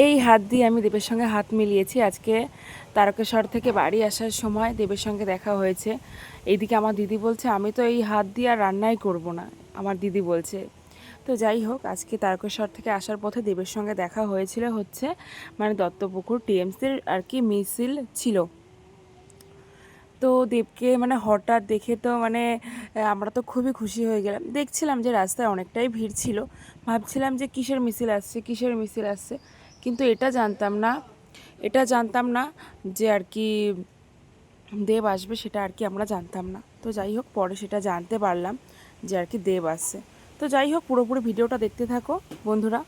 এই হাত দিয়ে আমি দেবের সঙ্গে হাত মিলিয়েছি। আজকে তারকেশ্বর থেকে বাড়ি আসার সময় দেবের সঙ্গে দেখা হয়েছে। এইদিকে আমার দিদি বলছে আমি তো এই হাত দিয়ে আর রান্নাই করব না, আমার দিদি বলছে। তো যাই হোক, আজকে তারকেশ্বর থেকে আসার পথে দেবের সঙ্গে দেখা হয়েছিল হচ্ছে মানে দত্তপুকুর টিএমসির আর কি মিছিল ছিল। তো দেবকে মানে হঠাৎ দেখে তো মানে আমরা তো খুবই খুশি হয়ে গেলাম। দেখছিলাম যে রাস্তায় অনেকটাই ভিড় ছিল, ভাবছিলাম যে কিসের মিছিল আসছে কিসের মিছিল আসছে, কিন্তু এটা জানতাম না যে আর কি দেব আসবে, সেটা আর কি আমরা জানতাম না। তো যাই হোক, পরে সেটা জানতে পারলাম যে আর কি দেব আসছে। তো যাই হোক, পুরোপুরি ভিডিওটা দেখতে থাকো বন্ধুরা।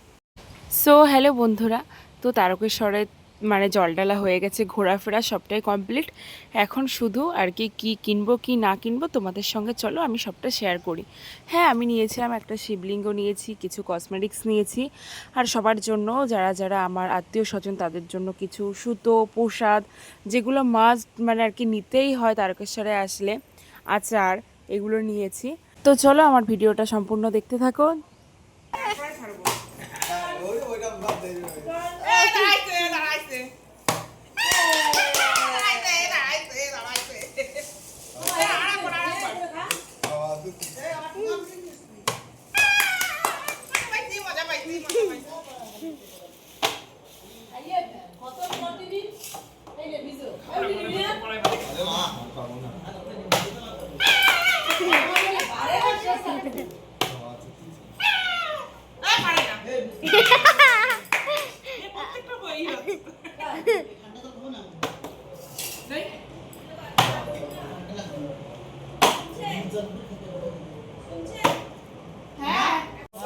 সো হ্যালো বন্ধুরা, তো তারকেশ্বরে মানে জলডালা হয়ে গেছে, ঘোরাফেরা সবটাই কমপ্লিট। এখন শুধু আর কি কী কিনবো কি না কিনবো তোমাদের সঙ্গে চলো আমি সবটা শেয়ার করি। হ্যাঁ, আমি নিয়েছিলাম একটা শিবলিঙ্গ, নিয়েছি কিছু কসমেটিক্স নিয়েছি, আর সবার জন্য যারা যারা আমার আত্মীয় স্বজন তাদের জন্য কিছু সুতো প্রসাদ, যেগুলো মাস্ট মানে আর কি নিতেই হয় তারকেশ্বরে আসলে, আচার, এগুলো নিয়েছি। তো চলো আমার ভিডিওটা সম্পূর্ণ দেখতে থাকো।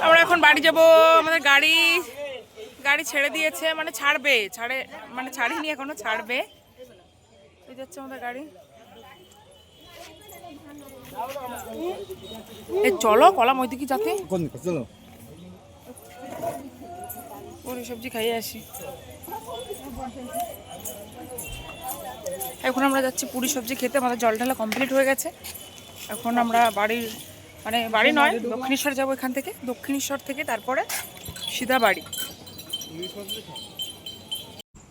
আমরা এখন বাড়ি যাব। আমাদের গাড়ি গাড়ি ছেড়ে দিয়েছে, মানে ছাড়েনি এখনো, ছাড়বে। এই যাচ্ছে আমাদের গাড়ি। চলো কলাম ওইদিকে যাতে পুরি সবজি খাইয়ে আসি। এখন আমরা যাচ্ছি পুরি সবজি খেতে। আমাদের জল ঢালা কমপ্লিট হয়ে গেছে। এখন আমরা বাড়ি নয়, দক্ষিণেশ্বর যাবো। এখান থেকে দক্ষিণেশ্বর থেকে তারপরে সিধা বাড়ি।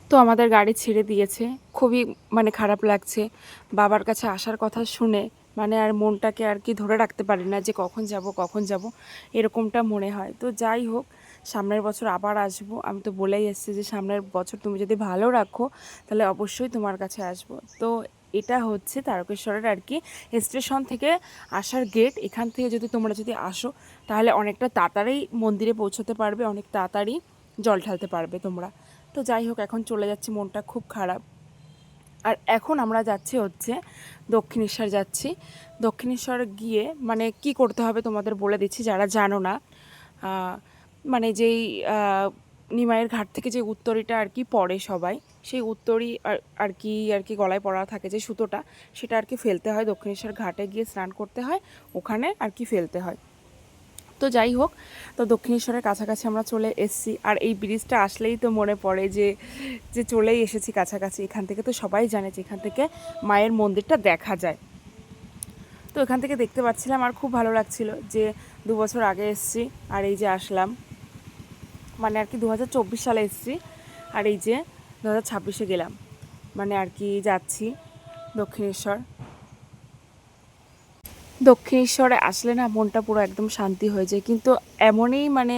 তো আমাদের গাড়ি ছেড়ে দিয়েছে, খুবই মানে খারাপ লাগছে। বাবার কাছে আসার কথা শুনে মানে আর মনটাকে আর কি ধরে রাখতে পারি না যে কখন যাব এরকমটা মনে হয়। তো যাই হোক, সামনের বছর আবার আসবো। আমি তো বলেই এসেছি যে সামনের বছর তুমি যদি ভালো রাখো তাহলে অবশ্যই তোমার কাছে আসবো। তো এটা হচ্ছে তারকেশ্বরের আর কি স্টেশন থেকে আসার গেট। এখান থেকে তোমরা যদি আসো তাহলে অনেকটা তাড়াতাড়ি মন্দিরে পৌঁছতে পারবে, অনেক তাড়াতাড়ি জল ঢালতে পারবে তোমরা। তো যাই হোক, এখন চলে যাচ্ছি, মনটা খুব খারাপ। আর এখন আমরা যাচ্ছি হচ্ছে দক্ষিণেশ্বর যাচ্ছি। দক্ষিণেশ্বর গিয়ে মানে কি করতে হবে তোমাদের বলে দিচ্ছি যারা জানো না। মানে যেই নিমাইয়ের ঘাট থেকে যে উত্তরীটা আর কি পড়ে সবাই, সেই উত্তরী আর কি গলায় পরা থাকে যে সুতোটা, সেটা আর কি ফেলতে হয় দক্ষিণেশ্বর ঘাটে গিয়ে স্নান করতে হয়, ওখানে আর কি ফেলতে হয়। তো যাই হোক, তো দক্ষিণেশ্বরের কাছাকাছি আমরা চলে এসেছি। আর এই ব্রিজটা আসলেই তো মনে পড়ে যে যে চলেই এসেছি কাছাকাছি। এখান থেকে তো সবাই জানে যে এখান থেকে মায়ের মন্দিরটা দেখা যায়। তো এখান থেকে দেখতে পাচ্ছিলাম আর খুব ভালো লাগছিল যে 2 বছর আগে এসেছি আর এই যে আসলাম, মানে আর কি 2024 সালে এসেছি আর এই যে 2026-এ গেলাম, মানে আর কি যাচ্ছি দক্ষিণেশ্বর। দক্ষিণেশ্বরে আসলে না মনটা পুরো একদম শান্তি হয়ে যায়। কিন্তু এমনই মানে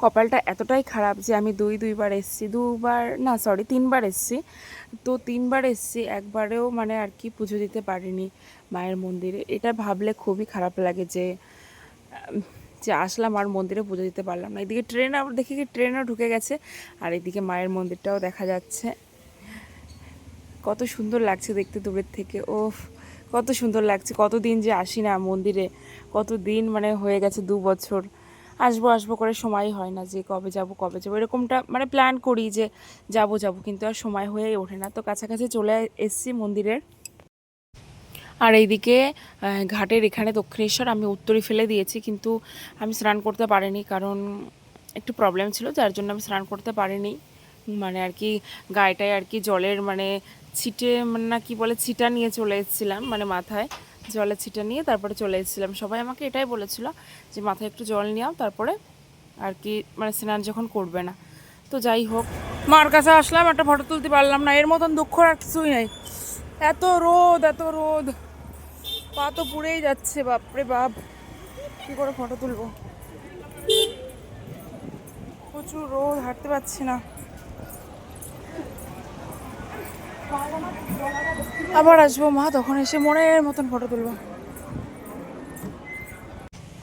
কপালটা এতটাই খারাপ যে আমি দুইবার এসেছি, 3বার এসেছি। তো 3বার এসেছি, একবারেও মানে আর কি পুজো দিতে পারিনি মায়ের মন্দিরে। এটা ভাবলে খুবই খারাপ লাগে যে যে আসলাম আর মন্দিরে পুজো দিতে পারলাম না। এদিকে ট্রেনও ঢুকে গেছে, আর এদিকে মায়ের মন্দিরটাও দেখা যাচ্ছে। কত সুন্দর লাগছে দেখতে দূরের থেকে। ওফ, কত সুন্দর লাগছে। কতদিন যে আসি না মন্দিরে, কতদিন মানে হয়ে গেছে, 2 বছর। আসবো করে সময় হয় না যে কবে যাব এরকমটা মানে প্ল্যান করি যে যাব, কিন্তু আর সময় হয়েই ওঠে না। তো কাছাকাছি চলে এসেছি মন্দিরের। আর এইদিকে ঘাটের এখানে দক্ষিণেশ্বর আমি উত্তরী ফেলে দিয়েছি, কিন্তু আমি স্নান করতে পারিনি কারণ একটু প্রবলেম ছিল, যার জন্য আমি স্নান করতে পারিনি। মানে আর কি গায়েটায় আর কি জলের মানে ছিটে মানে না কি বলে ছিটা নিয়ে চলে এসেছিলাম, মানে মাথায় জলের ছিটা নিয়ে তারপরে চলে এসেছিলাম। সবাই আমাকে এটাই বলেছিল যে মাথায় একটু জল নিও, তারপরে আর কি মানে স্নান যখন করবে না। তো যাই হোক, মার কাছে আসলাম, একটা ফটো তুলতে পারলাম না। এর মতন দুঃখ আর কিছুই নেই। এত রোদ, এত রোদ, পা তো পুড়েই যাচ্ছে। বাপরে বাপ, কি করে ফটো তুলবো? প্রচুর রোদ, হাঁটতে পারছি না। আবার আসবো মা, তখন এসে মনের মতন ফটো তুলবো।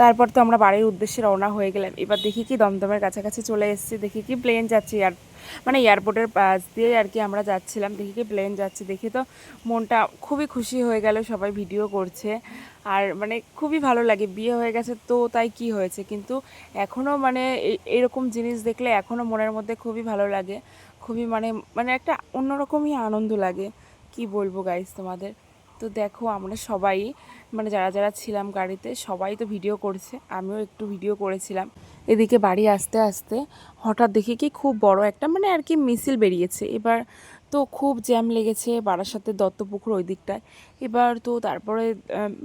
তারপর তো আমরা বাড়ির উদ্দেশ্যে রওনা হয়ে গেলাম। এবার দেখি কি দমদমের কাছাকাছি চলে এসেছি, দেখি কি প্লেন যাচ্ছে। মানে এয়ারপোর্টের পাশ দিয়ে আর কি আমরা যাচ্ছিলাম, দেখি কি প্লেন যাচ্ছে। দেখি তো মনটা খুবই খুশি হয়ে গেল, সবাই ভিডিও করছে। আর মানে খুবই ভালো লাগে। বিয়ে হয়ে গেছে তো তাই কি হয়েছে, কিন্তু এখনও মানে এরকম জিনিস দেখলে এখনও মনের মধ্যে খুবই ভালো লাগে। খুবই মানে মানে একটা অন্যরকমই আনন্দ লাগে। কি বলবো গাইস তোমাদের। তো দেখো আমরা সবাই মানে যারা যারা ছিলাম গাড়িতে সবাই তো ভিডিও করছে, আমিও একটু ভিডিও করেছিলাম। এদিকে বাড়ি আসতে আসতে হঠাৎ দেখি কি খুব বড় একটা মানে আর কি মিছিল বেরিয়েছে। এবার তো খুব জ্যাম লেগেছে বারাসাতের দত্তপুকুর ওই দিকটায়। এবার তো তারপরে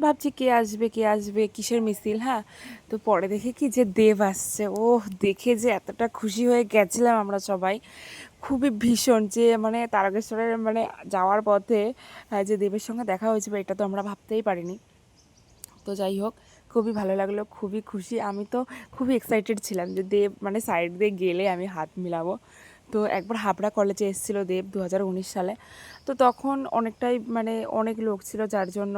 ভাবছি কে আসবে কে আসবে, কিসের মিছিল। হ্যাঁ, তো পরে দেখে কি যে দেব আসছে। ও দেখে যে এতটা খুশি হয়ে গেছিলাম আমরা সবাই, খুবই ভীষণ। যে মানে তারকেশ্বরের মানে যাওয়ার পথে যে দেবের সঙ্গে দেখা হয়েছিল এটা তো আমরা ভাবতেই পারিনি। তো যাই হোক, খুবই ভালো লাগলো, খুবই খুশি। আমি তো খুবই এক্সাইটেড ছিলাম যে দেব মানে সাইড দিয়ে গেলে আমি হাত মিলাবো। তো একবার হাবড়া কলেজে এসেছিল দেব 2019 সালে। তো তখন অনেকটাই মানে অনেক লোক ছিল, যার জন্য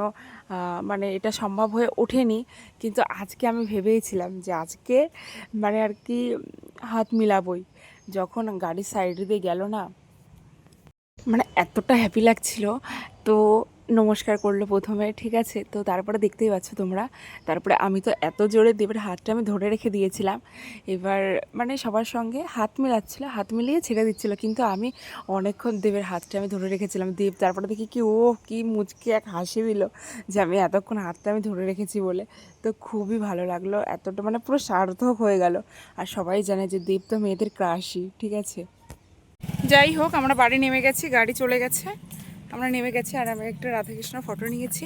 মানে এটা সম্ভব হয়ে ওঠেনি। কিন্তু আজকে আমি ভেবেইছিলাম যে আজকে মানে আর কি হাত মিলাবই। যখন গাড়ির সাইড দিয়ে গেল না, মানে এতটা হ্যাপি লাগছিল। তো নমস্কার করলো প্রথমে, ঠিক আছে। তো তারপরে দেখতেই পাচ্ছ তোমরা, তারপরে আমি তো এত জোরে দেবের হাতটা আমি ধরে রেখে দিয়েছিলাম। এবার মানে সবার সঙ্গে হাত মিলাচ্ছিল, হাত মিলিয়ে ছেড়ে দিচ্ছিল, কিন্তু আমি অনেকক্ষণ দেবের হাতটা আমি ধরে রেখেছিলাম। দেব তারপরে দেখি কি ও কি মুচকি এক হাসি দিল যে আমি এতক্ষণ হাতটা আমি ধরে রেখেছি বলে। তো খুবই ভালো লাগলো, এতটা মানে পুরো সার্থক হয়ে গেল। আর সবাই জানে যে দেব তো মেয়েদের ক্রাশই, ঠিক আছে। যাই হোক, আমরা বাড়ি নেমে গেছি, গাড়ি চলে গেছে, আমরা নেমে গেছি। আর আমি একটা রাধাকৃষ্ণ ফটো নিয়েছি।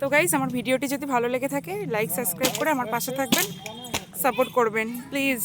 তো গাইস, আমার ভিডিওটি যদি ভালো লেগে থাকে লাইক সাবস্ক্রাইব করে আমার পাশে থাকবেন, সাপোর্ট করবেন প্লিজ।